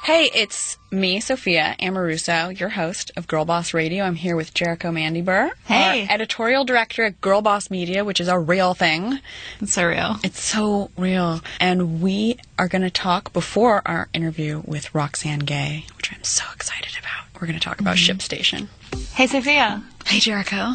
Hey, it's me, Sophia Amoruso, your host of Girlboss Radio. I'm here with Jerico Mandybur, hey, our editorial director at Girlboss Media, which is a real thing. It's so real. It's so real. And we are going to talk before our interview with Roxane Gay, which I'm so excited about. We're going to talk about ShipStation. Hey, Sophia. Hey, Jericho.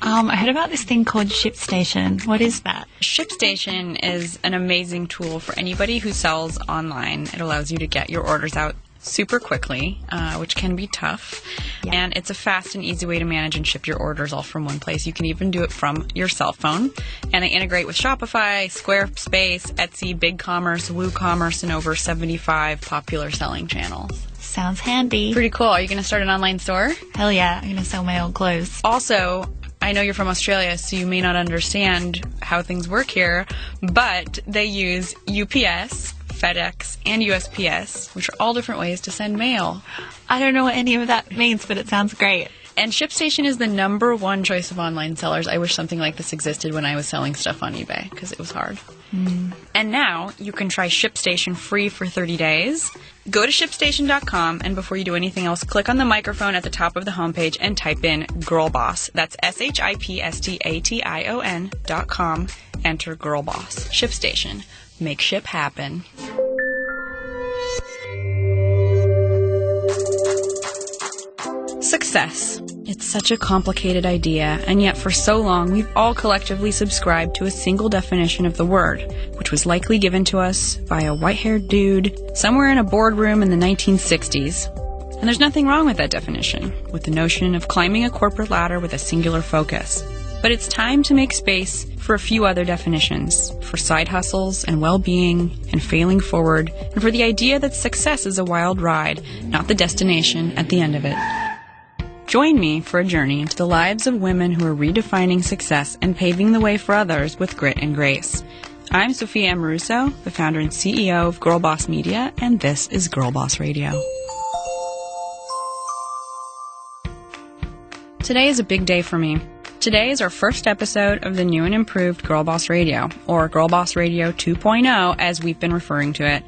I heard about this thing called ShipStation. What is that? ShipStation is an amazing tool for anybody who sells online. It allows you to get your orders out super quickly, which can be tough. Yeah. And it's a fast and easy way to manage and ship your orders all from one place. You can even do it from your cell phone. And they integrate with Shopify, Squarespace, Etsy, BigCommerce, WooCommerce, and over 75 popular selling channels. Sounds handy. Pretty cool. Are you going to start an online store? Hell yeah. I'm going to sell my old clothes. Also, I know you're from Australia, so you may not understand how things work here, but they use UPS, FedEx, and USPS, which are all different ways to send mail. I don't know what any of that means, but it sounds great. And ShipStation is the #1 choice of online sellers. I wish something like this existed when I was selling stuff on eBay, because it was hard. And now you can try ShipStation free for 30 days. Go to ShipStation.com, and before you do anything else, click on the microphone at the top of the homepage and type in Girlboss. That's ShipStation.com. Enter Girlboss. ShipStation. Make ship happen. Success. It's such a complicated idea, and yet for so long we've all collectively subscribed to a single definition of the word, which was likely given to us by a white-haired dude somewhere in a boardroom in the 1960s. And there's nothing wrong with that definition, with the notion of climbing a corporate ladder with a singular focus. But it's time to make space for a few other definitions, for side hustles and well-being and failing forward, and for the idea that success is a wild ride, not the destination at the end of it. Join me for a journey into the lives of women who are redefining success and paving the way for others with grit and grace. I'm Sophia Amoruso, the founder and CEO of Girlboss Media, and this is Girlboss Radio. Today is a big day for me. Today is our first episode of the new and improved Girlboss Radio, or Girlboss Radio 2.0 as we've been referring to it.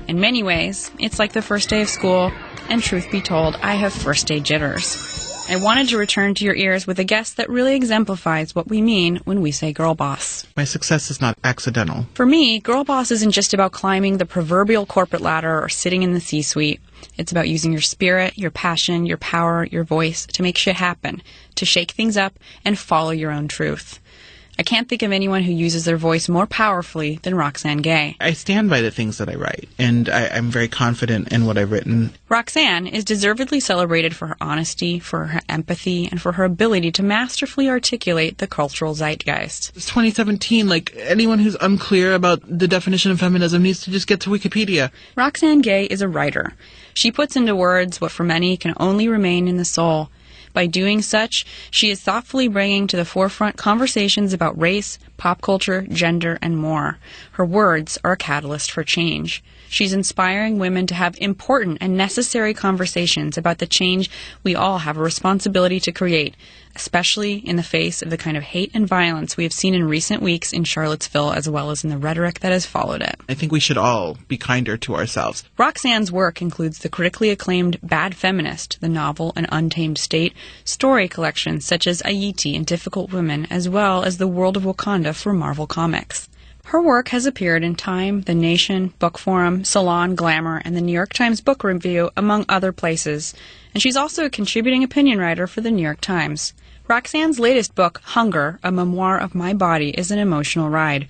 In many ways, it's like the first day of school, and truth be told, I have first day jitters. I wanted to return to your ears with a guest that really exemplifies what we mean when we say girl boss. My success is not accidental. For me, girl boss isn't just about climbing the proverbial corporate ladder or sitting in the C-suite. It's about using your spirit, your passion, your power, your voice to make shit happen, to shake things up and follow your own truth. I can't think of anyone who uses their voice more powerfully than Roxane Gay. I stand by the things that I write, and I'm very confident in what I've written. Roxane is deservedly celebrated for her honesty, for her empathy, and for her ability to masterfully articulate the cultural zeitgeist. It's 2017, anyone who's unclear about the definition of feminism needs to just get to Wikipedia. Roxane Gay is a writer. She puts into words what for many can only remain in the soul. By doing such, she is thoughtfully bringing to the forefront conversations about race, pop culture, gender, and more. Her words are a catalyst for change. She's inspiring women to have important and necessary conversations about the change we all have a responsibility to create, especially in the face of the kind of hate and violence we have seen in recent weeks in Charlottesville, as well as in the rhetoric that has followed it. I think we should all be kinder to ourselves. Roxane's work includes the critically acclaimed Bad Feminist, the novel An Untamed State, story collections such as Ayiti and Difficult Women, as well as The World of Wakanda for Marvel Comics. Her work has appeared in Time, The Nation, Book Forum, Salon, Glamour, and the New York Times Book Review, among other places. And she's also a contributing opinion writer for the New York Times. Roxane's latest book, Hunger, A Memoir of My Body, is an emotional ride.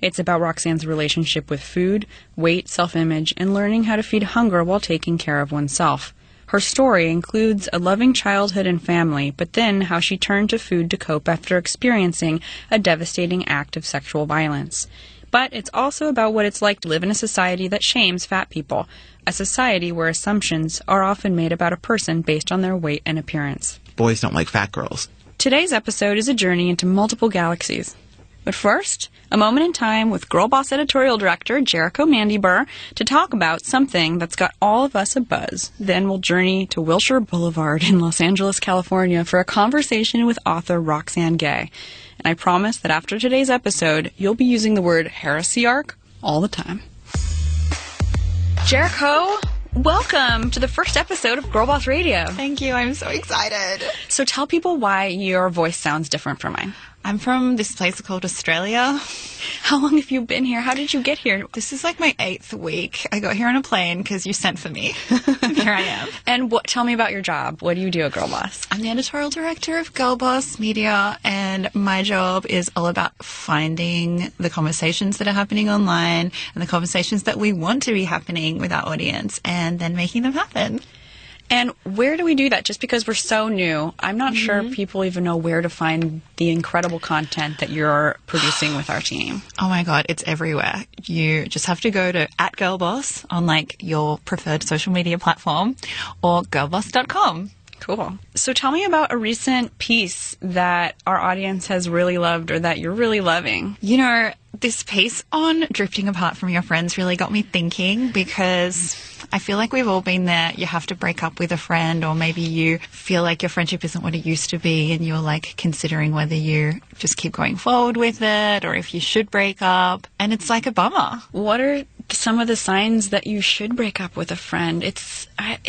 It's about Roxane's relationship with food, weight, self-image, and learning how to feed hunger while taking care of oneself. Her story includes a loving childhood and family, but then how she turned to food to cope after experiencing a devastating act of sexual violence. But it's also about what it's like to live in a society that shames fat people, a society where assumptions are often made about a person based on their weight and appearance. Boys don't like fat girls. Today's episode is a journey into multiple galaxies. But first, a moment in time with Girlboss editorial director Jerico Mandybur to talk about something that's got all of us abuzz. Then we'll journey to Wilshire Boulevard in Los Angeles, California for a conversation with author Roxane Gay. And I promise that after today's episode, you'll be using the word heresiarch all the time. Jerico, Welcome to the first episode of Girlboss Radio. Thank you. I'm so excited. So tell people why your voice sounds different from mine. I'm from this place called Australia. How long have you been here? How did you get here? This is like my 8th week. I got here on a plane because you sent for me. Here I am. And tell me about your job. What do you do at Girlboss? I'm the editorial director of Girlboss Media, and my job is all about finding the conversations that are happening online and the conversations that we want to be happening with our audience and then making them happen. And where do we do that? Just because we're so new, I'm not sure people even know where to find the incredible content that you're producing with our team. Oh my God, it's everywhere. You just have to go to @Girlboss on like your preferred social media platform or girlboss.com. Cool. So tell me about a recent piece that our audience has really loved or that you're really loving. You know, this piece on drifting apart from your friends really got me thinking, because I feel like we've all been there. You have to break up with a friend, or maybe you feel like your friendship isn't what it used to be and you're like considering whether you just keep going forward with it or if you should break up. And it's like a bummer. What are some of the signs that you should break up with a friend?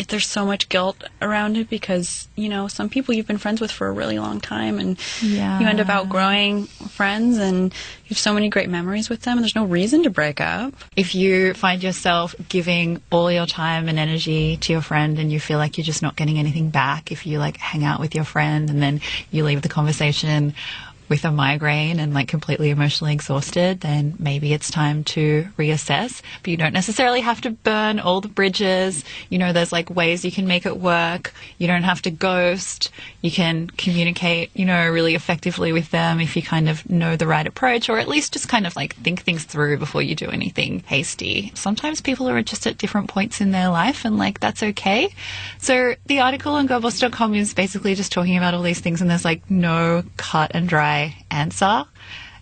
There's so much guilt around it because, you know, some people you've been friends with for a really long time and you end up outgrowing friends and you have so many great memories with them and there's no reason to break up. If you find yourself giving all your time and energy to your friend and you feel like you're just not getting anything back, if you like hang out with your friend and then you leave the conversation with a migraine and like completely emotionally exhausted, then maybe it's time to reassess. But you don't necessarily have to burn all the bridges. You know, there's like ways you can make it work. You don't have to ghost. You can communicate, you know, really effectively with them if you kind of know the right approach, or at least just kind of like think things through before you do anything hasty. Sometimes people are just at different points in their life and like that's okay. So the article on girlboss.com is basically just talking about all these things and there's like no cut and dry answer.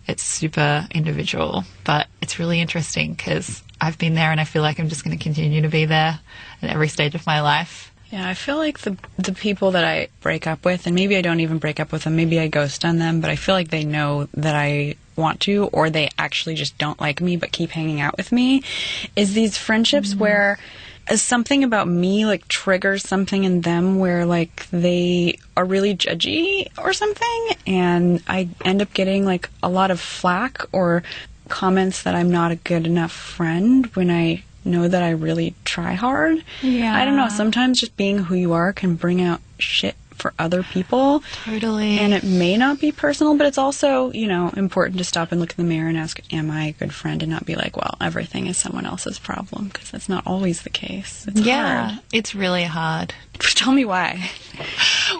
It's super individual, but it's really interesting because I've been there and I feel like I'm just going to continue to be there at every stage of my life. Yeah, I feel like the people that I break up with, and maybe I don't even break up with them, maybe I ghost on them, but I feel like they know that I want to, or they actually just don't like me but keep hanging out with me, is these friendships where something about me like triggers something in them where like they are really judgy or something, and I end up getting like a lot of flack or comments that I'm not a good enough friend when I know that I really try hard. Yeah. I don't know, sometimes just being who you are can bring out shit for other people. Totally. And it may not be personal, but it's also, you know, important to stop and look in the mirror and ask, am I a good friend? And not be like, well, everything is someone else's problem, because that's not always the case. It's hard. It's really hard. Tell me why.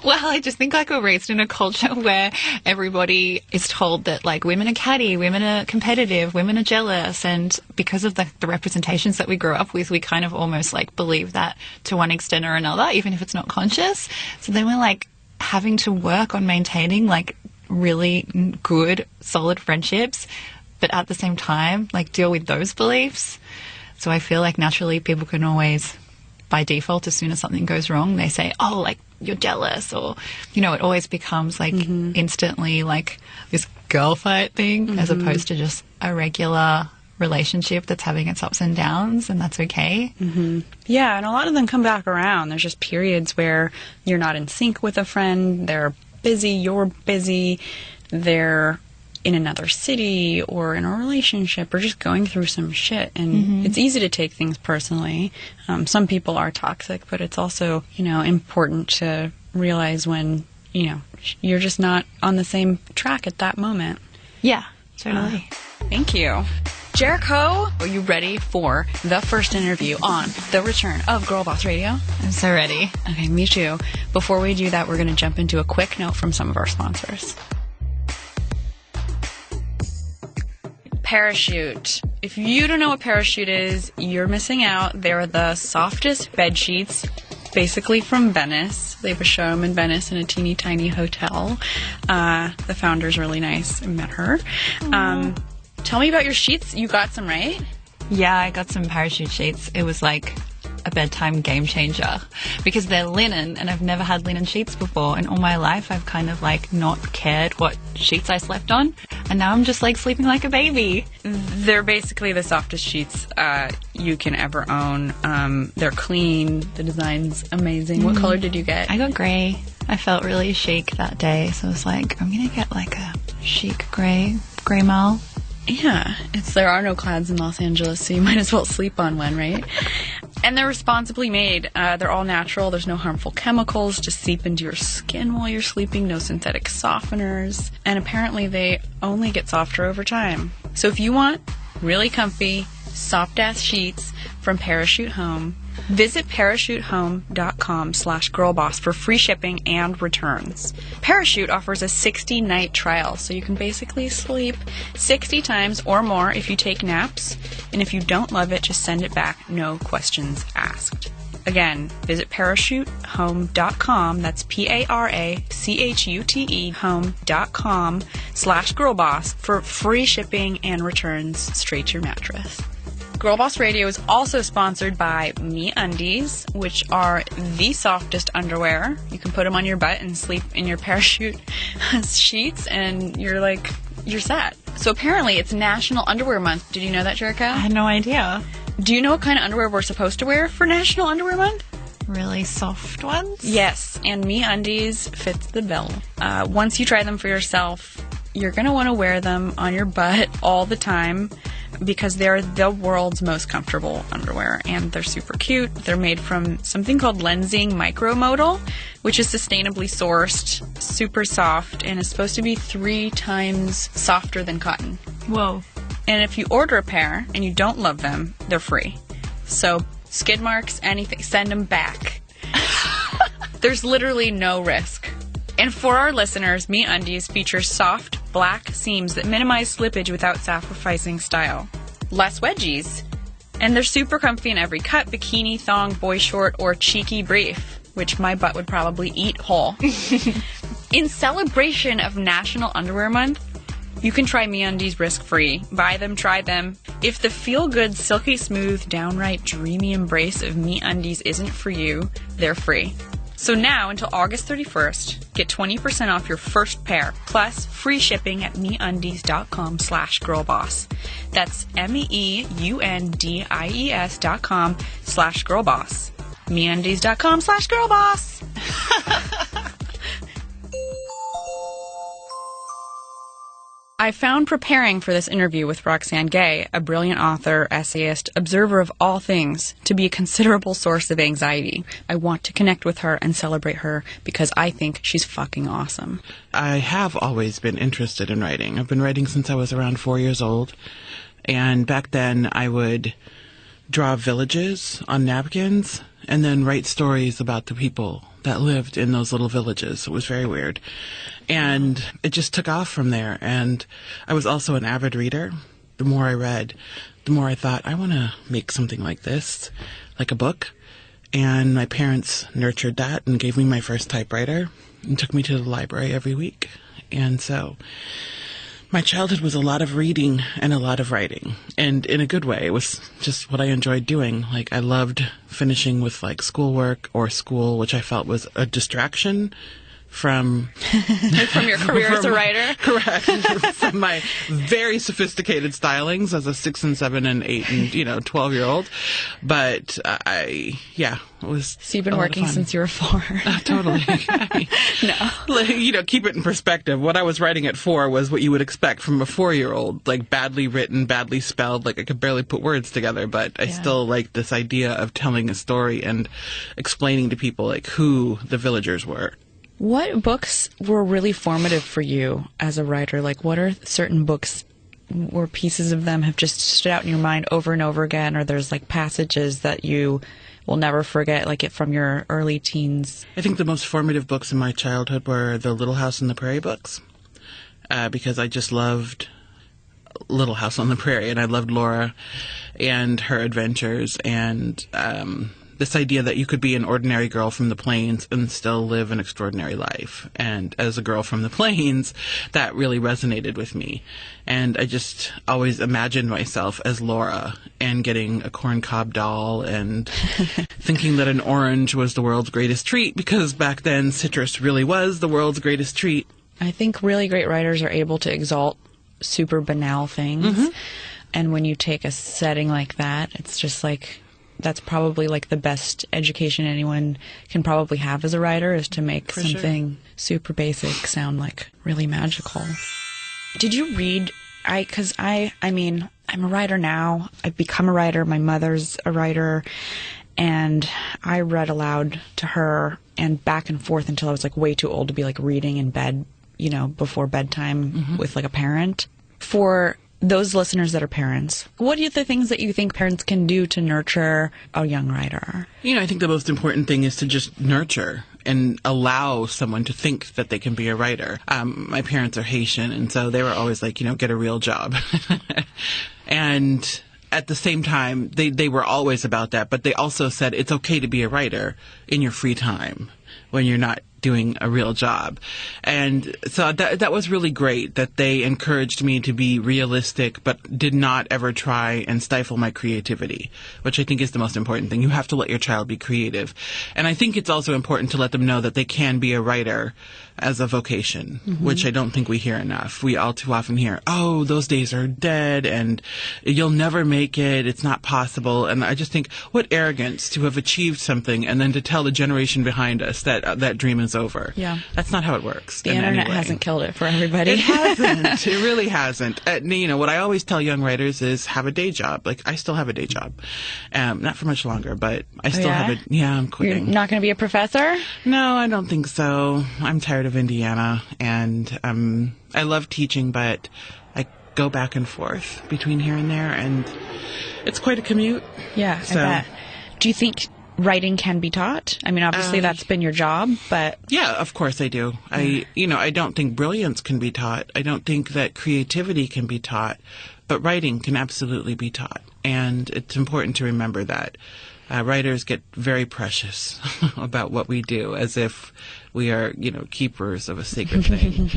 Well, I just think like we're raised in a culture where everybody is told that like women are catty, women are competitive, women are jealous, and because of the representations that we grew up with, we kind of almost like believe that to one extent or another, even if it's not conscious. So then we're like having to work on maintaining like really good, solid friendships, but at the same time like deal with those beliefs. So I feel like naturally people can always, by default, as soon as something goes wrong, they say, oh, like, you're jealous, or, you know, it always becomes like instantly like this girl fight thing as opposed to just a regular relationship that's having its ups and downs, and that's okay. Yeah, and a lot of them come back around. There's just periods where you're not in sync with a friend, they're busy, you're busy, they're in another city or in a relationship or just going through some shit, and it's easy to take things personally. Some people are toxic, but it's also, you know, important to realize when, you know, you're just not on the same track at that moment. Yeah, totally. Thank you. Jerico, are you ready for the first interview on the return of Girlboss Radio? I'm so ready. Okay, me too. Before we do that, we're going to jump into a quick note from some of our sponsors. Parachute. If you don't know what Parachute is, you're missing out. They're the softest bed sheets, basically from Venice. They have a showroom in Venice in a teeny tiny hotel. The founder's really nice. I met her. Tell me about your sheets. You got some, right? Yeah, I got some Parachute sheets. It was like a bedtime game changer because they're linen, and I've never had linen sheets before, and all my life I've kind of like not cared what sheets I slept on, and And now I'm just like sleeping like a baby. They're basically the softest sheets you can ever own. They're clean. The design's amazing. What color did you get? I got gray. I felt really chic that day, so I was like, I'm going to get like a chic gray mall. Yeah, there are no clouds in Los Angeles, so you might as well sleep on one, right? And they're responsibly made. They're all natural. There's no harmful chemicals just seep into your skin while you're sleeping. No synthetic softeners. And apparently they only get softer over time. So if you want really comfy, soft-ass sheets from Parachute Home, visit parachutehome.com/girlboss for free shipping and returns. Parachute offers a 60-night trial, so you can basically sleep 60 times or more if you take naps. And if you don't love it, just send it back, no questions asked. Again, visit parachutehome.com, that's PARACHUTE home.com/girlboss for free shipping and returns straight to your mattress. Girlboss Radio is also sponsored by MeUndies, which are the softest underwear. You can put them on your butt and sleep in your parachute sheets, and you're set. So apparently it's National Underwear Month. Did you know that, Jericho? I had no idea. Do you know what kind of underwear we're supposed to wear for National Underwear Month? Really soft ones? Yes, and MeUndies fits the bill. Once you try them for yourself, you're going to want to wear them on your butt all the time, because they're the world's most comfortable underwear, and they're super cute. They're made from something called lensing micromodal, which is sustainably sourced, super soft, and is supposed to be 3 times softer than cotton. Whoa. And if you order a pair and you don't love them, they're free. So skid marks, anything, send them back. There's literally no risk. And for our listeners, MeUndies features soft, black seams that minimize slippage without sacrificing style. Less wedgies. And they're super comfy in every cut: bikini, thong, boy short, or cheeky brief, which my butt would probably eat whole. In celebration of National Underwear Month, you can try MeUndies risk-free. Buy them, try them. If the feel-good, silky smooth, downright dreamy embrace of MeUndies isn't for you, they're free. So now, until August 31st, get 20% off your first pair, plus free shipping at MeUndies.com/girlboss. That's MEUNDIES.com/girlboss. MeUndies.com/girlboss. I found preparing for this interview with Roxane Gay, a brilliant author, essayist, observer of all things, to be a considerable source of anxiety. I want to connect with her and celebrate her because I think she's fucking awesome. I have always been interested in writing. I've been writing since I was around 4 years old. And back then I would draw villages on napkins and then write stories about the people that lived in those little villages. It was very weird. And it just took off from there. And I was also an avid reader. The more I read, the more I thought, I want to make something like this, like a book. And my parents nurtured that and gave me my first typewriter and took me to the library every week. And so my childhood was a lot of reading and a lot of writing. And in a good way. It was just what I enjoyed doing. Like, I loved finishing with, like, schoolwork or school, which I felt was a distraction from your career as a writer. Correct. From my very sophisticated stylings as a 6 and 7 and 8 and 12-year-old. But it was. So you've been working since you were 4. Totally. No. Keep it in perspective. What I was writing at 4 was what you would expect from a 4-year-old, like badly written, badly spelled, like I could barely put words together, but I still liked this idea of telling a story and explaining to people like who the villagers were. What books were really formative for you as a writer? Like, what are certain books where pieces of them have just stood out in your mind over and over again, or there's like passages that you will never forget, like it from your early teens? I think the most formative books in my childhood were the Little House on the Prairie books, because I just loved Little House on the Prairie, and I loved Laura and her adventures, and this idea that you could be an ordinary girl from the plains and still live an extraordinary life. And as a girl from the plains, that really resonated with me. And I just always imagined myself as Laura and getting a corncob doll and thinking that an orange was the world's greatest treat, because back then citrus really was the world's greatest treat. I think really great writers are able to exalt super banal things. And when you take a setting like that, it's just like, that's probably like the best education anyone can probably have as a writer, is to make something super basic sound like really magical. Did you read, I mean, I'm a writer now. I've become a writer. My mother's a writer. And I read aloud to her and back and forth until I was like way too old to be like reading in bed, you know, before bedtime with like a parent. For those listeners that are parents, what are the things that you think parents can do to nurture a young writer? You know, I think the most important thing is to just nurture and allow someone to think that they can be a writer. My parents are Haitian, and so they were always like, you know, get a real job. And at the same time, they were always about that, but they also said it's okay to be a writer in your free time when you're not doing a real job. And so that was really great that they encouraged me to be realistic, but did not ever try and stifle my creativity, which I think is the most important thing. You have to let your child be creative. And I think it's also important to let them know that they can be a writer as a vocation, which I don't think we hear enough. We all too often hear, oh, those days are dead and you'll never make it. It's not possible. And I just think, what arrogance to have achieved something and then to tell the generation behind us that that dream is over. Yeah. That's not how it works. The internet hasn't killed it for everybody. It hasn't. It really hasn't. You know, what I always tell young writers is have a day job. Like, I still have a day job. Not for much longer, but I still have it. Yeah, I'm quitting. You're not going to be a professor? No, I don't think so. I'm tired of Indiana, and I love teaching, but I go back and forth between here and there, and it's quite a commute. Yeah, so. I bet. Do you think writing can be taught? I mean, obviously that's been your job, but... Yeah, of course I do. I don't think brilliance can be taught. I don't think that creativity can be taught, but writing can absolutely be taught. And it's important to remember that. Writers get very precious about what we do, as if we are, you know, keepers of a sacred thing.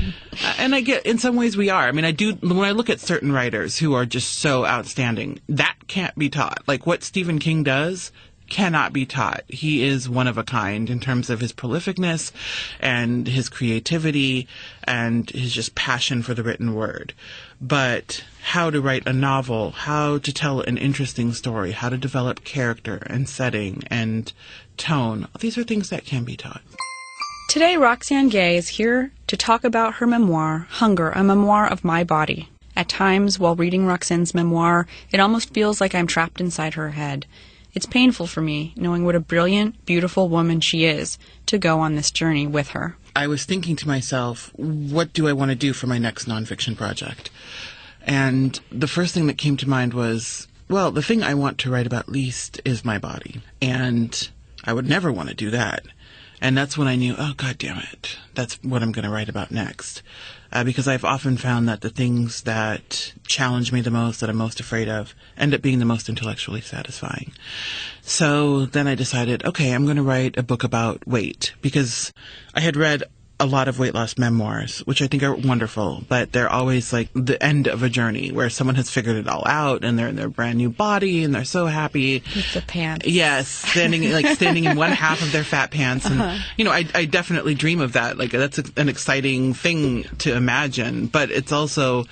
And I get, in some ways we are. I mean, when I look at certain writers who are just so outstanding, that can't be taught. Like what Stephen King does cannot be taught. He is one of a kind in terms of his prolificness and his creativity and his just passion for the written word. But how to write a novel, how to tell an interesting story, how to develop character and setting and tone, these are things that can be taught. Today, Roxane Gay is here to talk about her memoir, Hunger, a Memoir of My Body. At times, while reading Roxane's memoir, it almost feels like I'm trapped inside her head. It's painful for me, knowing what a brilliant, beautiful woman she is, to go on this journey with her. I was thinking to myself, what do I want to do for my next nonfiction project? And the first thing that came to mind was, well, the thing I want to write about least is my body. And I would never want to do that. And that's when I knew, oh, God damn it, that's what I'm going to write about next. Because I've often found that the things that challenge me the most, that I'm most afraid of, end up being the most intellectually satisfying. So then I decided, okay, I'm going to write a book about weight, because I had read a lot of weight loss memoirs, which I think are wonderful, but they're always like the end of a journey where someone has figured it all out and they're in their brand new body and they're so happy. With the pants. Yes, standing in one half of their fat pants. And, you know, I definitely dream of that. Like, that's an exciting thing to imagine, but it's also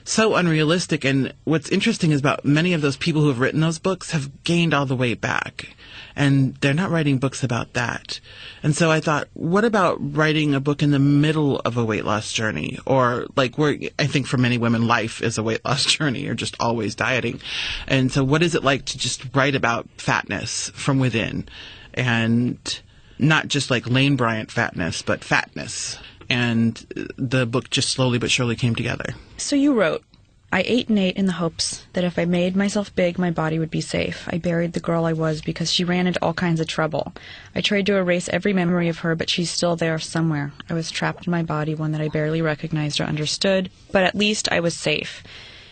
so unrealistic. And what's interesting is about many of those people who have written those books have gained all the weight back. And they're not writing books about that. And so I thought, what about writing a book in the middle of a weight loss journey? Or like where I think for many women, life is a weight loss journey. You're just always dieting. And so what is it like to just write about fatness from within? And not just like Lane Bryant fatness, but fatness. And the book just slowly but surely came together. So you wrote, I ate and ate in the hopes that if I made myself big, my body would be safe. I buried the girl I was because she ran into all kinds of trouble. I tried to erase every memory of her, but she's still there somewhere. I was trapped in my body, one that I barely recognized or understood, but at least I was safe.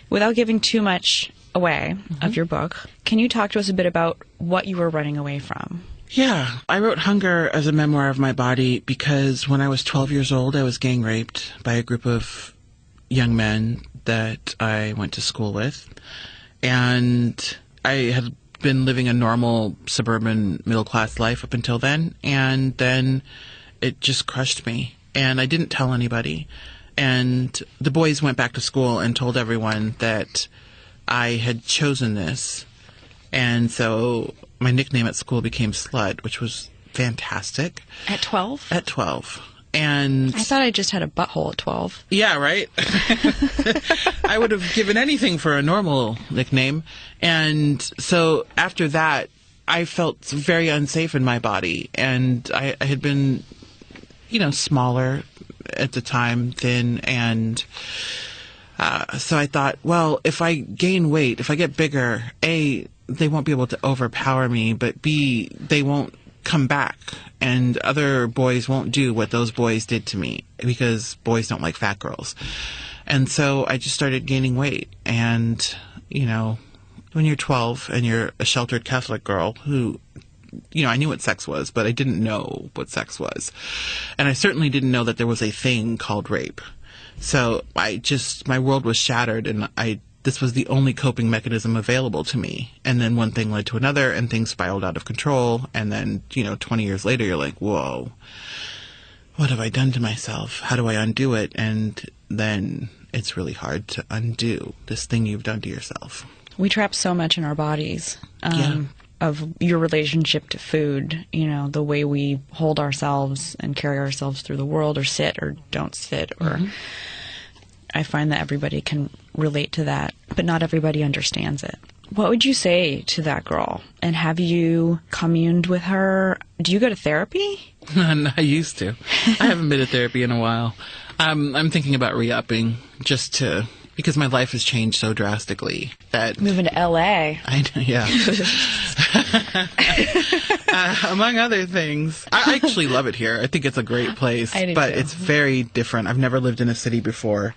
Without giving too much away of your book, can you talk to us a bit about what you were running away from? Yeah, I wrote Hunger as a memoir of my body because when I was 12 years old, I was gang raped by a group of young men that I went to school with. And I had been living a normal suburban middle-class life up until then. And then it just crushed me. And I didn't tell anybody. And the boys went back to school and told everyone that I had chosen this. And so my nickname at school became Slut, which was fantastic. At 12? At 12. And I thought I just had a butthole at 12. Yeah, right? I would have given anything for a normal nickname. And so after that, I felt very unsafe in my body. And I had been, smaller at the time, thin. And so I thought, well, if I gain weight, if I get bigger, A, they won't be able to overpower me, but B, they won't come back, and other boys won't do what those boys did to me, because boys don't like fat girls. And so I just started gaining weight. And, when you're 12 and you're a sheltered Catholic girl who, I knew what sex was, but I didn't know what sex was. And I certainly didn't know that there was a thing called rape. So my world was shattered, and this was the only coping mechanism available to me. And then one thing led to another, and things spiraled out of control. And then, 20 years later, you're like, whoa, what have I done to myself? How do I undo it? And then it's really hard to undo this thing you've done to yourself. We trap so much in our bodies. Of your relationship to food, the way we hold ourselves and carry ourselves through the world, or sit or don't sit, or... Mm-hmm. I find that everybody can relate to that, but not everybody understands it. What would you say to that girl? And have you communed with her? Do you go to therapy? I used to. I haven't been to therapy in a while. I'm thinking about re-upping because my life has changed so drastically that... Moving to L.A. Yeah. Among other things. I actually love it here. I think it's a great place. I do but too. It's very different. I've never lived in a city before.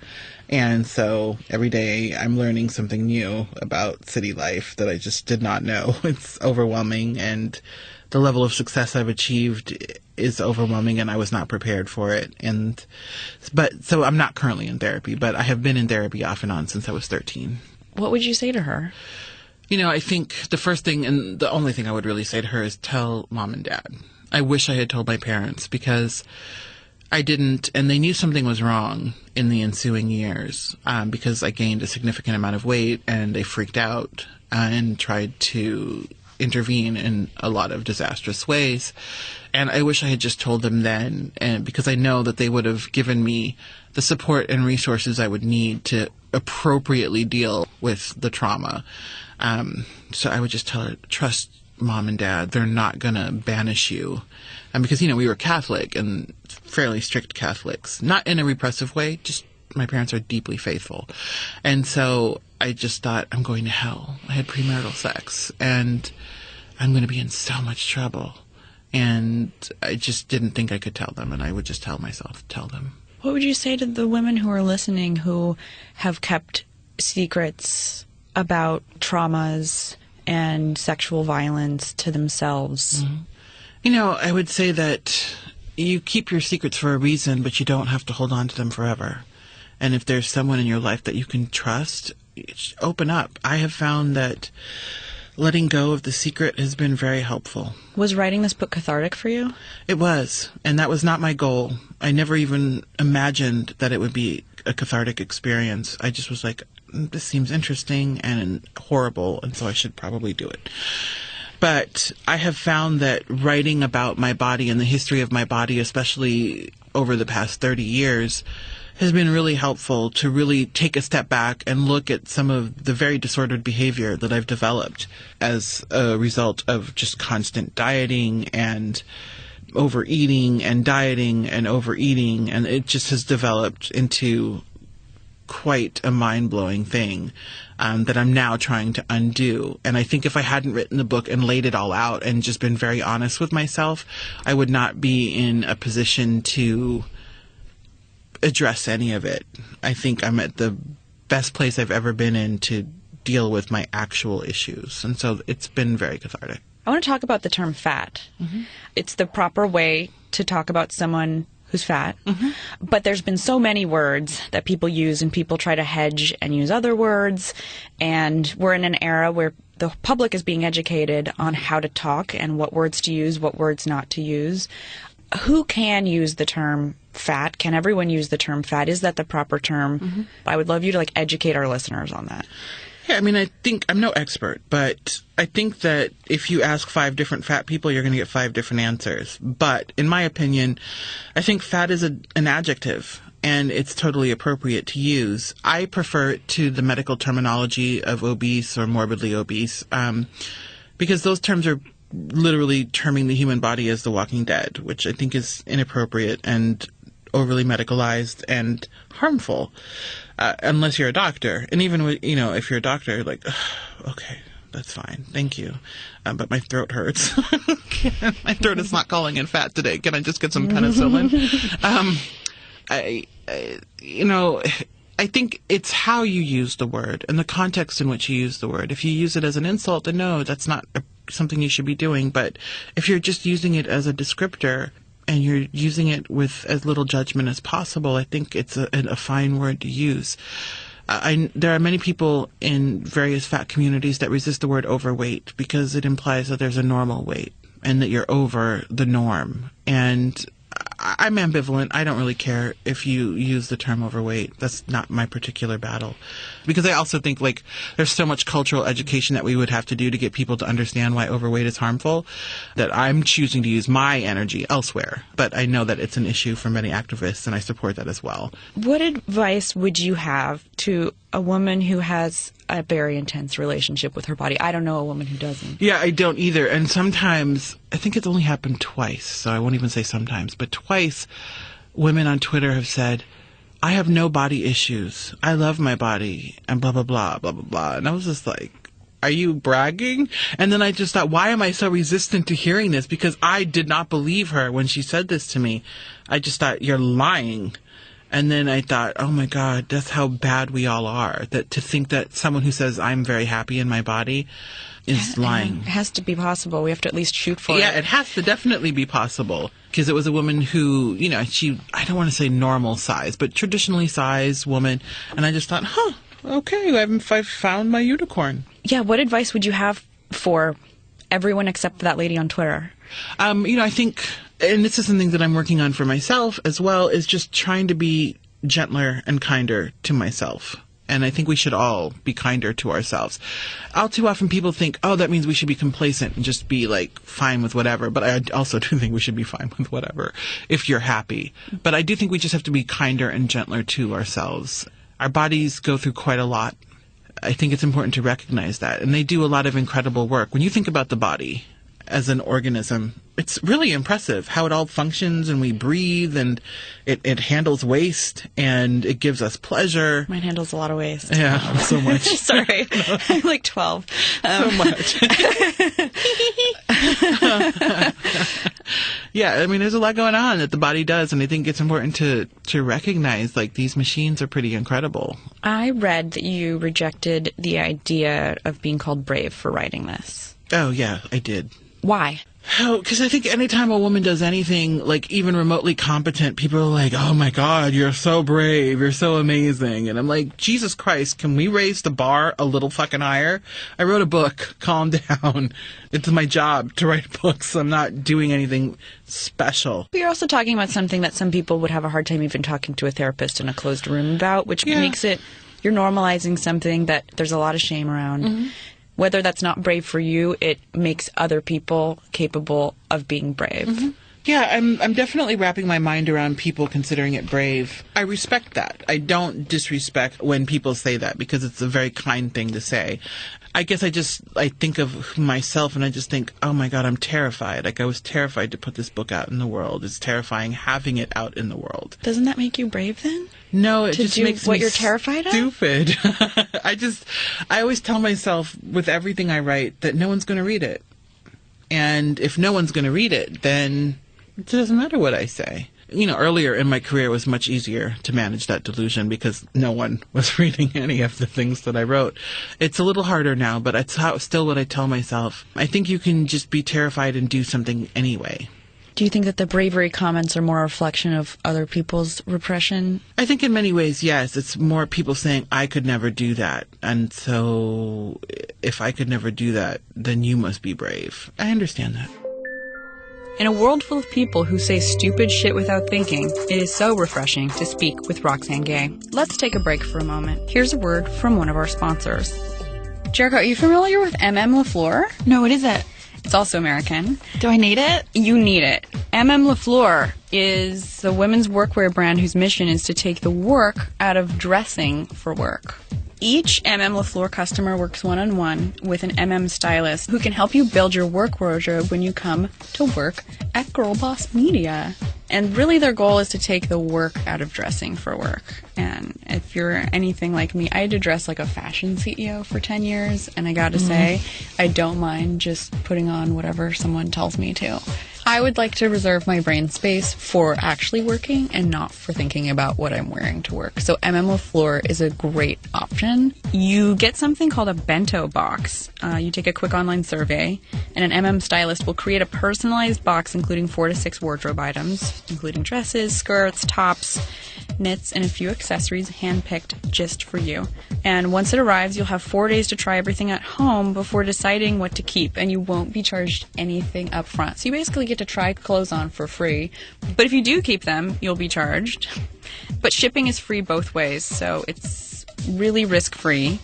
And so every day I'm learning something new about city life that I just did not know. It's overwhelming, and the level of success I've achieved is overwhelming, and I was not prepared for it. So I'm not currently in therapy, but I have been in therapy off and on since I was 13. What would you say to her? I think the first thing and the only thing I would really say to her is tell mom and dad. I wish I had told my parents, because I didn't, and they knew something was wrong in the ensuing years, because I gained a significant amount of weight, and they freaked out and tried to intervene in a lot of disastrous ways. And I wish I had just told them then, and because I know that they would have given me the support and resources I would need to appropriately deal with the trauma. So I would just tell her, trust mom and dad. They're not going to banish you. And because, we were Catholic, and fairly strict Catholics. Not in a repressive way, just my parents are deeply faithful. And so I just thought, I'm going to hell. I had premarital sex, and I'm going to be in so much trouble. And I just didn't think I could tell them, and I would just tell myself, tell them. What would you say to the women who are listening who have kept secrets about traumas and sexual violence to themselves? Mm-hmm. I would say that you keep your secrets for a reason, but you don't have to hold on to them forever. And if there's someone in your life that you can trust, open up. I have found that letting go of the secret has been very helpful. Was writing this book cathartic for you? It was, and that was not my goal. I never even imagined that it would be a cathartic experience. I just was like, this seems interesting and horrible, and so I should probably do it. But I have found that writing about my body and the history of my body, especially over the past 30 years, has been really helpful to really take a step back and look at some of the very disordered behavior that I've developed as a result of just constant dieting and overeating and dieting and overeating. And it just has developed into quite a mind-blowing thing that I'm now trying to undo. And I think if I hadn't written the book and laid it all out and just been very honest with myself, I would not be in a position to address any of it. I think I'm at the best place I've ever been in to deal with my actual issues. And so it's been very cathartic. I want to talk about the term fat. Mm-hmm. It's the proper way to talk about someone who's fat. Mm-hmm. But there's been so many words that people use, and people try to hedge and use other words. And we're in an era where the public is being educated on how to talk and what words to use, what words not to use. who can use the term fat? Can everyone use the term fat? Is that the proper term? I would love you to educate our listeners on that. Yeah, I mean, I think I'm no expert, but I think that if you ask 5 different fat people, you're going to get 5 different answers. But in my opinion, I think fat is an adjective, and it's totally appropriate to use. I prefer it to the medical terminology of obese or morbidly obese, because those terms are literally terming the human body as the walking dead, which I think is inappropriate and overly medicalized and harmful, unless you're a doctor. And even if you're a doctor, okay, that's fine, thank you, but my throat hurts. My throat is not calling in fat today. Can I just get some penicillin? I think it's how you use the word and the context in which you use the word. If you use it as an insult, then no, that's not something you should be doing. But if you're just using it as a descriptor and you're using it with as little judgment as possible, I think it's a fine word to use. There are many people in various fat communities that resist the word overweight because it implies that there's a normal weight and that you're over the norm. And I'm ambivalent. I don't really care if you use the term overweight. That's not my particular battle. Because I also think there's so much cultural education that we would have to do to get people to understand why overweight is harmful that I'm choosing to use my energy elsewhere. But I know that it's an issue for many activists, and I support that as well. What advice would you have to a woman who has a very intense relationship with her body? I don't know a woman who doesn't. Yeah, I don't either. And sometimes, I think it's only happened twice, so I won't even say sometimes, but twice women on Twitter have said, I have no body issues. I love my body, and blah, blah, blah, blah, blah, blah. And I was just like, are you bragging? And then I just thought, why am I so resistant to hearing this? Because I did not believe her when she said this to me. I just thought, you're lying. And then I thought, oh my God, that's how bad we all are. That to think that someone who says I'm very happy in my body is lying. It has to be possible. We have to at least shoot for it. Yeah, it has to definitely be possible. Because it was a woman who, I don't want to say normal size, but traditionally sized woman. And I just thought, okay, I've found my unicorn. Yeah, what advice would you have for everyone except for that lady on Twitter? I think, and this is something that I'm working on for myself as well, is just trying to be gentler and kinder to myself. And I think we should all be kinder to ourselves. All too often people think, that means we should be complacent and just be fine with whatever. But I also do think we should be fine with whatever if you're happy. But I do think we just have to be kinder and gentler to ourselves. Our bodies go through quite a lot. I think it's important to recognize that. And they do a lot of incredible work. When you think about the body as an organism, it's really impressive how it all functions, and we breathe, and it handles waste, and it gives us pleasure. Mine handles a lot of waste. Yeah, so much. Sorry, I'm 12. So much. Yeah, I mean, there's a lot going on that the body does, and I think it's important to recognize, these machines are pretty incredible. I read that you rejected the idea of being called brave for writing this. Oh, yeah, I did. Why? Oh, because I think anytime a woman does anything, even remotely competent, people are like, oh my God, you're so brave, you're so amazing. And I'm like, Jesus Christ, can we raise the bar a little fucking higher? I wrote a book, calm down. It's my job to write books. I'm not doing anything special. But you're also talking about something that some people would have a hard time even talking to a therapist in a closed room about, which makes it, you're normalizing something that there's a lot of shame around. Mm-hmm. Whether that's not brave for you, it makes other people capable of being brave. Mm-hmm. Yeah, I'm definitely wrapping my mind around people considering it brave. I respect that. I don't disrespect when people say that because it's a very kind thing to say. I guess I think of myself and I just think, oh my God, I'm terrified. I was terrified to put this book out in the world. It's terrifying having it out in the world. Doesn't that make you brave then? No, it just makes what me you're terrified stupid. I always tell myself with everything I write that no one's going to read it. And if no one's going to read it, then it doesn't matter what I say. Earlier in my career it was much easier to manage that delusion because no one was reading any of the things that I wrote. It's a little harder now, but it's still what I tell myself. I think you can just be terrified and do something anyway. Do you think that the bravery comments are more a reflection of other people's repression? I think in many ways, yes. It's more people saying, I could never do that. And so if I could never do that, then you must be brave. I understand that. In a world full of people who say stupid shit without thinking, it is so refreshing to speak with Roxane Gay. Let's take a break for a moment. Here's a word from one of our sponsors. Jerico, are you familiar with LaFleur? No, what is it? It's also American. Do I need it? You need it. LaFleur is a women's workwear brand whose mission is to take the work out of dressing for work. Each LaFleur customer works one-on-one with an stylist who can help you build your work wardrobe when you come to work at Girlboss Media. And really their goal is to take the work out of dressing for work. And if you're anything like me, I had to dress like a fashion CEO for 10 years, and I gotta say, I don't mind just putting on whatever someone tells me to. I would like to reserve my brain space for actually working and not for thinking about what I'm wearing to work. So LaFleur is a great option. You get something called a bento box. You take a quick online survey, and an stylist will create a personalized box including 4 to 6 wardrobe items, including dresses, skirts, tops, knits, and a few accessories handpicked just for you. And once it arrives, you'll have 4 days to try everything at home before deciding what to keep, and you won't be charged anything up front. So you basically get to try clothes on for free. But if you do keep them, you'll be charged. But shipping is free both ways, so it's really risk-free.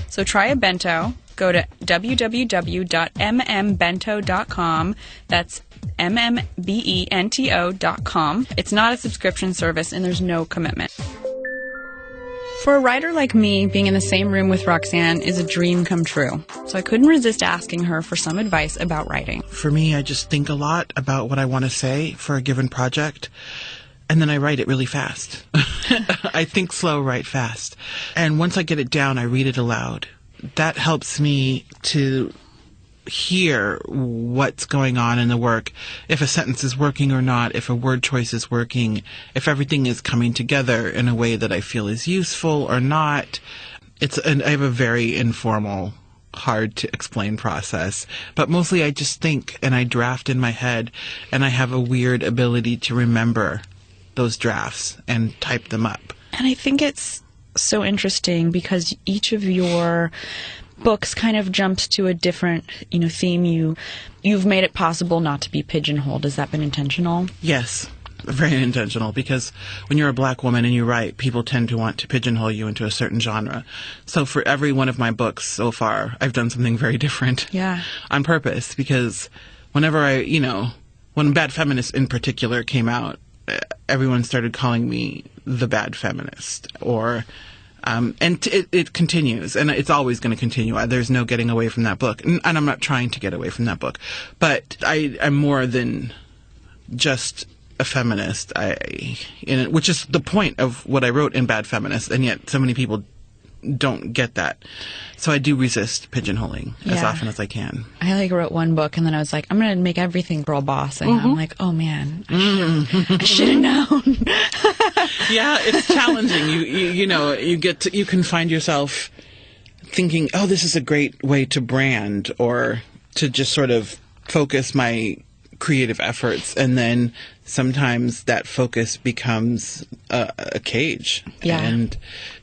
So try a bento. Go to www.mmbento.com. That's MMBENTO.com. It's not a subscription service, and there's no commitment. For a writer like me, being in the same room with Roxane is a dream come true. So I couldn't resist asking her for some advice about writing. For me, I just think a lot about what I want to say for a given project, and then I write it really fast. I think slow, write fast. And once I get it down, I read it aloud. That helps me to hear what's going on in the work, if a sentence is working or not, if a word choice is working, if everything is coming together in a way that I feel is useful or not. I have a very informal, hard to explain process, but mostly I just think and I draft in my head, and I have a weird ability to remember those drafts and type them up. And I think it's so interesting because each of your books kind of jumps to a different, theme. You've made it possible not to be pigeonholed. Has that been intentional? Yes, very intentional, because when you're a black woman and you write, people tend to want to pigeonhole you into a certain genre. So for every one of my books so far, I've done something very different. Yeah. On purpose, because whenever when Bad Feminist in particular came out, everyone started calling me the bad feminist, it continues, and it's always going to continue. There's no getting away from that book, and I'm not trying to get away from that book. But I'm more than just a feminist, which is the point of what I wrote in Bad Feminist, and yet so many people don't get that. So I do resist pigeonholing as often as I can. I wrote one book, and then I was like, I'm going to make everything Girlboss, and I'm like, oh man, I should have known. Yeah, it's challenging. You can find yourself thinking, oh, this is a great way to brand, or to just sort of focus my creative efforts, and then sometimes that focus becomes a cage. Yeah. And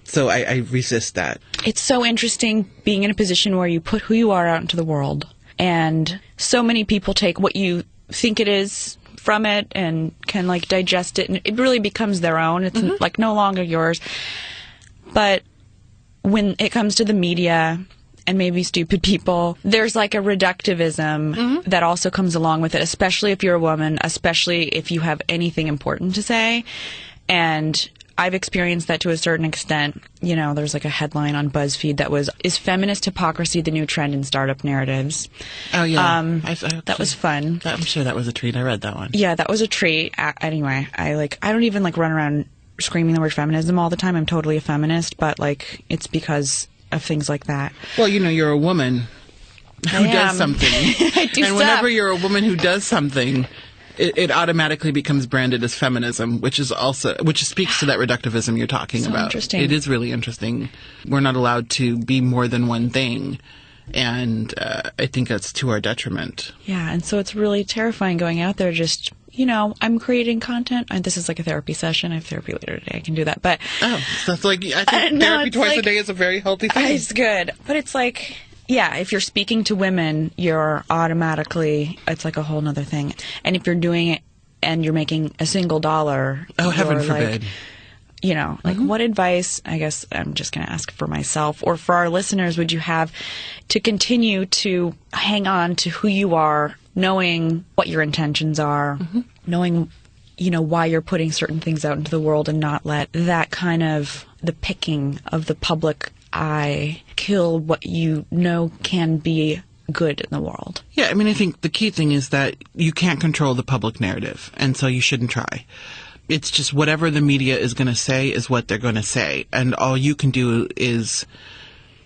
so I resist that. It's so interesting being in a position where you put who you are out into the world, and so many people take what you think it is from it and can digest it, and it really becomes their own. It's no longer yours. But when it comes to the media and maybe stupid people, there's a reductivism that also comes along with it, especially if you're a woman, especially if you have anything important to say. And I've experienced that to a certain extent. There's a headline on BuzzFeed that was, "Is feminist hypocrisy the new trend in startup narratives?" Oh, yeah. That was fun. I'm sure that was a treat. I read that one. Yeah, that was a treat. Anyway, I don't even run around screaming the word feminism all the time. I'm totally a feminist, but it's because of things like that. Well, you're a woman who does something. I do and whenever you're a woman who does something, it automatically becomes branded as feminism, which speaks to that reductivism you're talking about. Interesting. It is really interesting. We're not allowed to be more than one thing, and I think that's to our detriment. Yeah, and so it's really terrifying going out there just, I'm creating content. And this is a therapy session. I have therapy later today. I can do that. But that's I think therapy twice a day is a very healthy thing. It's good. But it's Yeah, if you're speaking to women, you're automatically, it's like a whole nother thing. And if you're doing it and you're making a single dollar, Oh, heaven forbid. Like, you know, like what advice, I guess I'm just going to ask for myself or for our listeners, would you have to continue to hang on to who you are, knowing what your intentions are, knowing, you know, why you're putting certain things out into the world and not let that kind of the picking of the public eye kill what you know can be good in the world? Yeah, I mean, I think the key thing is that you can't control the public narrative, and so you shouldn't try. It's just whatever the media is going to say is what they're going to say, and all you can do is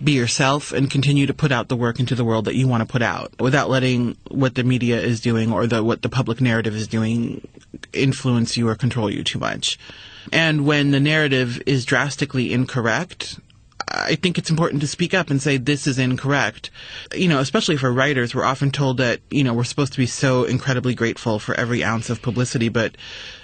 be yourself and continue to put out the work into the world that you want to put out without letting what the media is doing or what the public narrative is doing influence you or control you too much. And when the narrative is drastically incorrect, I think it's important to speak up and say, this is incorrect. You know, especially for writers, we're often told that, you know, we're supposed to be so incredibly grateful for every ounce of publicity,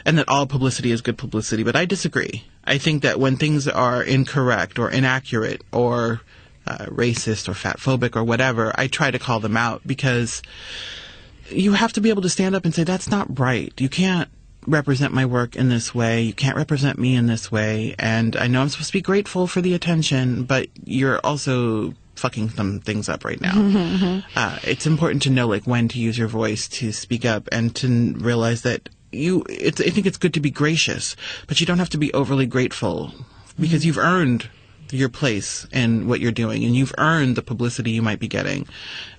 and that all publicity is good publicity. But I disagree. I think that when things are incorrect or inaccurate or racist or fatphobic or whatever, I try to call them out, because you have to be able to stand up and say, that's not right. You can't represent my work in this way. You can't represent me in this way. And I know I'm supposed to be grateful for the attention, but you're also fucking some things up right now. It's important to know, like, when to use your voice to speak up and to realize that I think it's good to be gracious, but you don't have to be overly grateful, because you've earned your place in what you're doing, and you've earned the publicity you might be getting.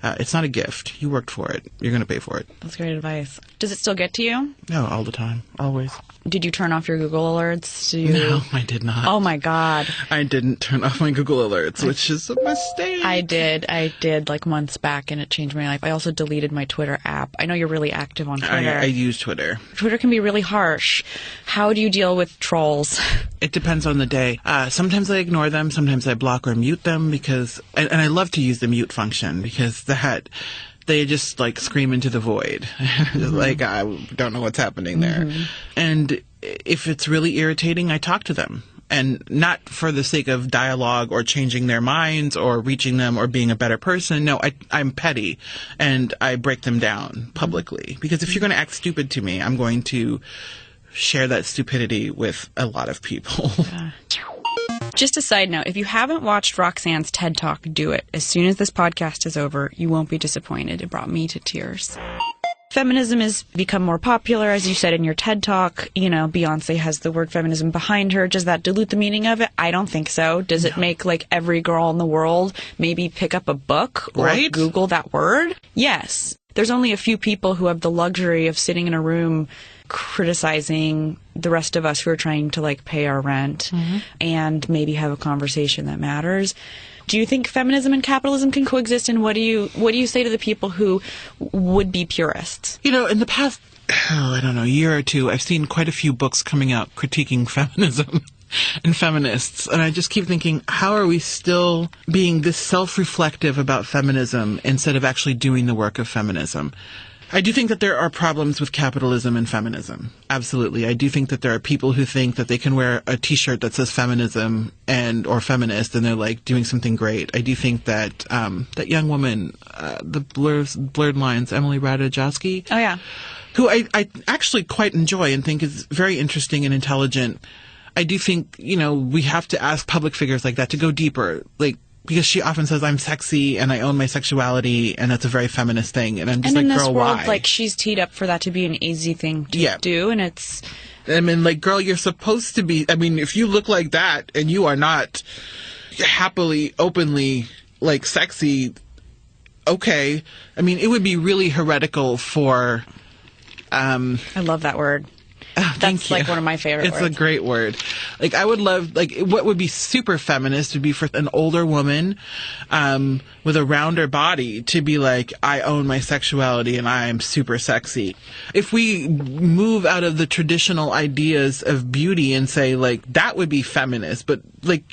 It's not a gift. You worked for it. You're going to pay for it. That's great advice. Does it still get to you? No, all the time. Always. Did you turn off your Google alerts? No, I did not. Oh my God. I didn't turn off my Google alerts, which is a mistake. I did like months back, and it changed my life. I also deleted my Twitter app. I know you're really active on Twitter. I use Twitter. Twitter can be really harsh. How do you deal with trolls? It depends on the day. Sometimes I ignore them. Sometimes I block or mute them, because, and I love to use the mute function, because they just like scream into the void. Like, I don't know what's happening there. And if it's really irritating, I talk to them. And not for the sake of dialogue or changing their minds or reaching them or being a better person. No, I'm petty, and I break them down publicly. Because if you're going to act stupid to me, I'm going to share that stupidity with a lot of people. Yeah. Just a side note, if you haven't watched Roxane's TED Talk, do it. As soon as this podcast is over, you won't be disappointed. It brought me to tears. Feminism has become more popular, as you said in your TED Talk. You know, Beyonce has the word feminism behind her. Does that dilute the meaning of it? I don't think so. Does it make, like, every girl in the world maybe pick up a book or Google that word? Yes. There's only a few people who have the luxury of sitting in a room criticizing the rest of us who are trying to, like, pay our rent and maybe have a conversation that matters. Do you think feminism and capitalism can coexist, and what do you say to the people who would be purists? You know, in the past, I don't know, year or two, I've seen quite a few books coming out critiquing feminism and feminists, and I just keep thinking, how are we still being this self-reflective about feminism instead of actually doing the work of feminism? I do think that there are problems with capitalism and feminism. Absolutely. I do think that there are people who think that they can wear a t-shirt that says feminism or feminist, and they're like doing something great. I do think that that young woman, the blurred lines, Emily Ratajkowski. Oh, yeah. Who I actually quite enjoy and think is very interesting and intelligent. I do think, you know, we have to ask public figures like that to go deeper. Like, because she often says, I'm sexy and I own my sexuality, and that's a very feminist thing. And I'm just like, girl, why? Like, she's teed up for that to be an easy thing to do, and it's... I mean, like, girl, you're supposed to be... I mean, if you look like that and you are not happily, openly, like, sexy, okay. I mean, it would be really heretical for... I love that word. That's like one of my favorite words. It's a great word. Like, I would love, like, what would be super feminist would be for an older woman with a rounder body to be like, I own my sexuality and I am super sexy. If we move out of the traditional ideas of beauty and say, like, that would be feminist, but, like,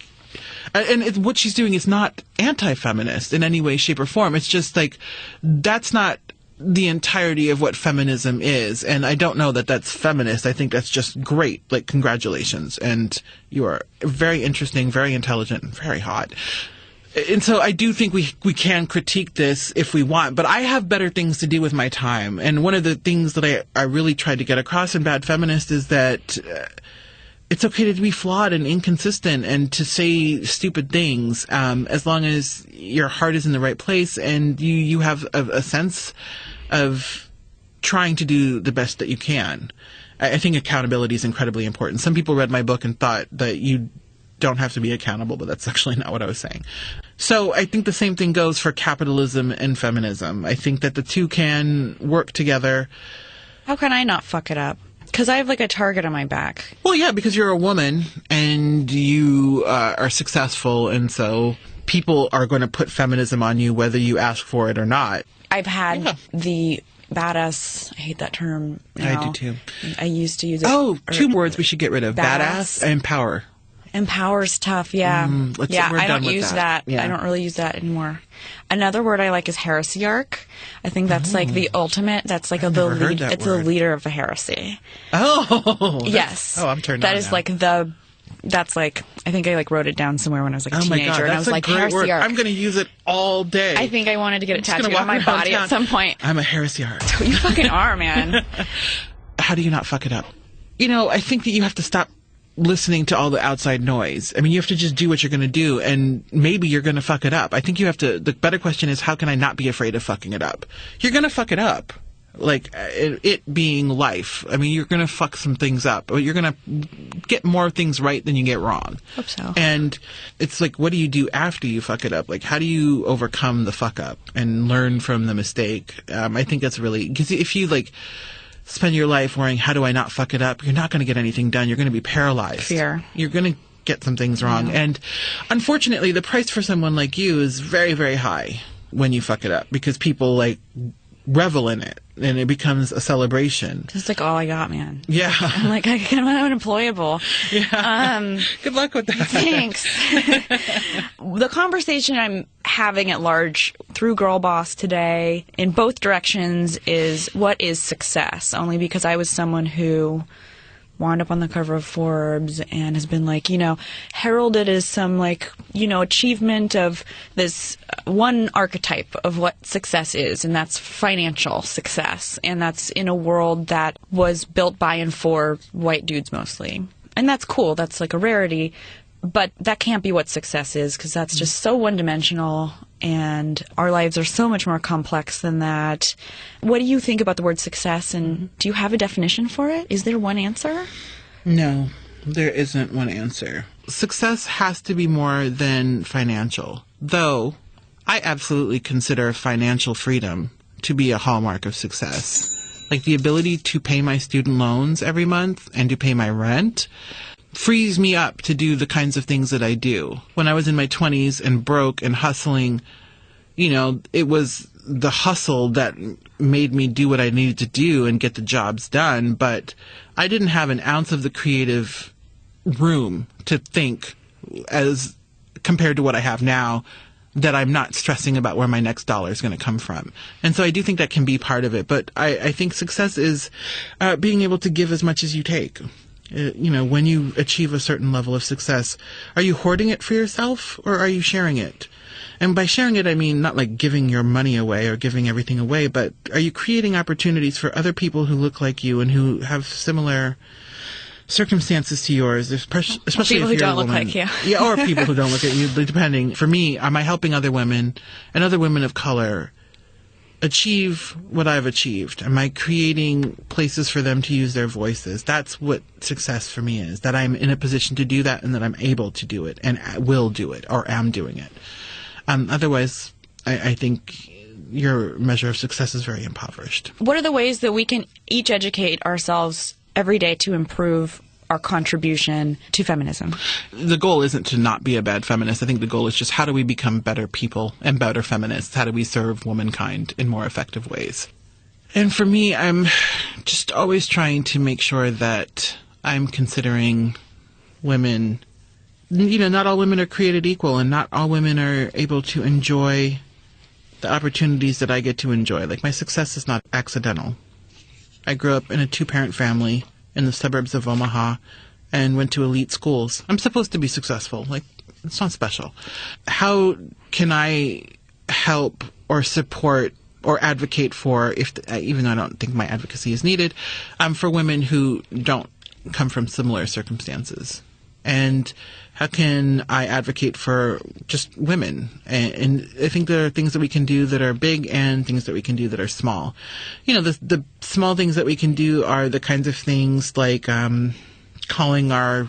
and what she's doing is not anti-feminist in any way, shape, or form. It's just, like, that's not the entirety of what feminism is, and I don't know that that's feminist. I think that's just great. Like, congratulations, and you are very interesting, very intelligent, and very hot. And so I do think we can critique this if we want, but I have better things to do with my time. And one of the things that I really tried to get across in Bad Feminist is that it's okay to be flawed and inconsistent and to say stupid things, as long as your heart is in the right place and you have a sense of trying to do the best that you can. I think accountability is incredibly important. Some people read my book and thought that you don't have to be accountable, but that's actually not what I was saying. So I think the same thing goes for capitalism and feminism. I think that the two can work together. How can I not fuck it up? Because I have like a target on my back. Well, yeah, because you're a woman and you are successful, and so people are going to put feminism on you whether you ask for it or not. I've had the badass, I hate that term now. I do too. I used to use it. Oh, two words we should get rid of. Badass. And power. Empower's tough, yeah. I don't use that. Yeah. I don't really use that anymore. Another word I like is heresiarch. I think that's like the ultimate. That's like the lead. It's the leader of a heresy. Oh, yes. Oh, I'm turned on. That now. is like the. That's like, I think I like wrote it down somewhere when I was like a teenager, my God, and I was like, heresiarch. I'm going to use it all day. I think I wanted to get it tattooed on my body at some point. I'm a heresiarch. You fucking are, man. How do you not fuck it up? You know, I think that you have to stop listening to all the outside noise. I mean, you have to just do what you're going to do, and maybe you're going to fuck it up. I think you have to, the better question is, how can I not be afraid of fucking it up? You're going to fuck it up. Like, it being life. I mean, you're going to fuck some things up. Or you're going to get more things right than you get wrong. Hope so. And it's like, what do you do after you fuck it up? Like, how do you overcome the fuck up and learn from the mistake? I think that's really, because if you, like, spend your life worrying, how do I not fuck it up? You're not going to get anything done. You're going to be paralyzed. Fear. You're going to get some things wrong. Yeah. And unfortunately, the price for someone like you is very, very high when you fuck it up, because people, like, revel in it, and it becomes a celebration. It's like all I got, man. Yeah. I'm like, I'm unemployable. Yeah. Good luck with that. Thanks. The conversation I'm having at large through Girlboss today in both directions is, what is success? Only because I was someone who wound up on the cover of Forbes and has been like, heralded as some like, achievement of this one archetype of what success is, and that's financial success. And that's in a world that was built by and for white dudes mostly. And that's cool. That's like a rarity. But that can't be what success is, because that's just so one-dimensional, and our lives are so much more complex than that. What do you think about the word success, and do you have a definition for it? Is there one answer? No, there isn't one answer. Success has to be more than financial, though I absolutely consider financial freedom to be a hallmark of success. Like the ability to pay my student loans every month and to pay my rent frees me up to do the kinds of things that I do. When I was in my 20s and broke and hustling, it was the hustle that made me do what I needed to do and get the jobs done, but I didn't have an ounce of the creative room to think, as compared to what I have now, that I'm not stressing about where my next dollar is going to come from. And so I do think that can be part of it, but I think success is being able to give as much as you take. When you achieve a certain level of success, are you hoarding it for yourself, or are you sharing it? And by sharing it, I mean not like giving your money away or giving everything away, but are you creating opportunities for other people who look like you and who have similar circumstances to yours, especially people if you're who don't a woman. Look like you. Yeah, or people who don't look at you, depending. For me, am I helping other women and other women of color achieve what I've achieved? Am I creating places for them to use their voices? That's what success for me is, that I'm in a position to do that and that I'm able to do it and will do it or am doing it. Otherwise, I think your measure of success is very impoverished. What are the ways that we can each educate ourselves every day to improve our contribution to feminism? The goal isn't to not be a bad feminist. I think the goal is just, how do we become better people and better feminists? How do we serve womankind in more effective ways? And for me, I'm just always trying to make sure that I'm considering women. Not all women are created equal, and not all women are able to enjoy the opportunities that I get to enjoy. Like, my success is not accidental. I grew up in a 2-parent family in the suburbs of Omaha and went to elite schools. I'm supposed to be successful. Like, It's not special. How can I help or support or advocate for, even though I don't think my advocacy is needed, for women who don't come from similar circumstances? And how can I advocate for just women? And I think there are things that we can do that are big and things that we can do that are small. The small things that we can do are the kinds of things like calling our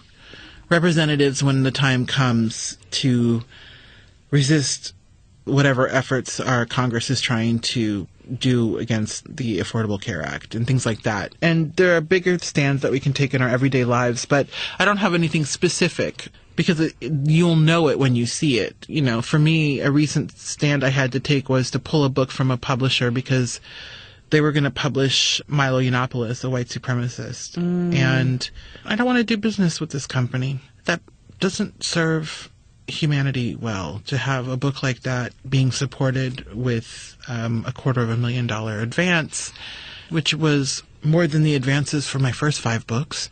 representatives when the time comes to resist whatever efforts our Congress is trying to do against the Affordable Care Act and things like that. And there are bigger stands that we can take in our everyday lives, but I don't have anything specific because you'll know it when you see it. For me, a recent stand I had to take was to pull a book from a publisher because they were going to publish Milo Yiannopoulos, a white supremacist. And I don't want to do business with this company. That doesn't serve humanity well, to have a book like that being supported with $250,000 advance, which was more than the advances for my first 5 books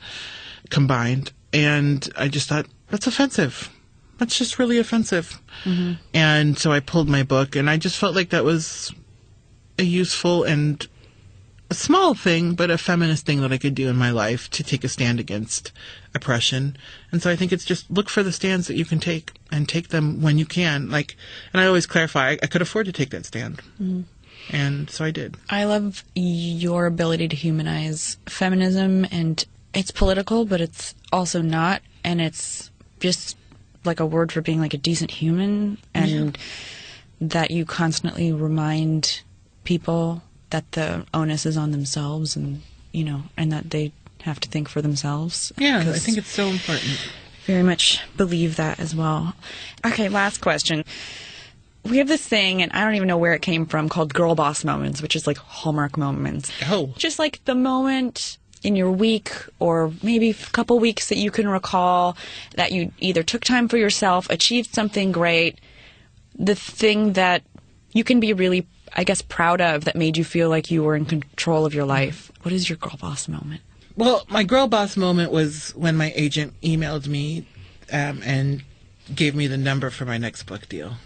combined. And I just thought, that's offensive. That's just really offensive. Mm-hmm. And so I pulled my book, and I just felt like that was a useful and a small thing, but a feminist thing that I could do in my life to take a stand against oppression. And so I think it's just look for the stands that you can take and take them when you can. And I always clarify, I could afford to take that stand. Mm-hmm. And so I did. I love your ability to humanize feminism, and it's political, but it's also not. And it's just like a word for being like a decent human, and that you constantly remind people that the onus is on themselves, and and that they have to think for themselves. Yeah, I think it's so important. Very much believe that as well. Okay, last question. We have this thing, and I don't even know where it came from, called Girlboss moments, which is like Hallmark moments. Oh. Just like the moment in your week or maybe a couple weeks that you can recall that you either took time for yourself, achieved something great, the thing that you can be really, I guess, proud of, that made you feel like you were in control of your life. What is your girl boss moment? Well, my girl boss moment was when my agent emailed me and gave me the number for my next book deal.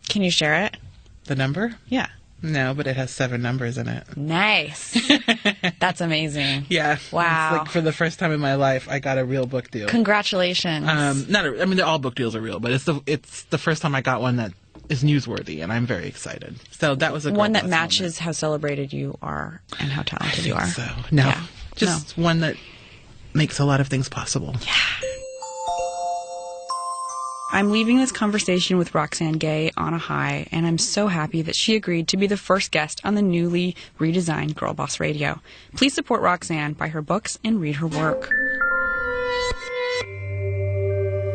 Can you share it? The number? Yeah. No, but it has 7 numbers in it. Nice. That's amazing. Yeah. Wow. It's like for the first time in my life, I got a real book deal. Congratulations. All book deals are real, but it's the first time I got one that is newsworthy, and I'm very excited. So that was a one that matches how celebrated you are and how talented you are. So one that makes a lot of things possible. Yeah. I'm leaving this conversation with Roxane Gay on a high, and I'm so happy that she agreed to be the first guest on the newly redesigned Girlboss Radio. Please support Roxane, buy her books, and read her work.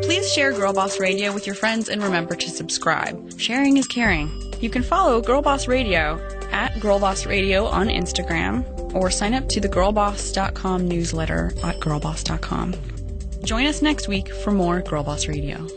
Please share Girlboss Radio with your friends and remember to subscribe. Sharing is caring. You can follow Girlboss Radio at Girlboss Radio on Instagram, or sign up to the girlboss.com newsletter at girlboss.com. Join us next week for more Girlboss Radio.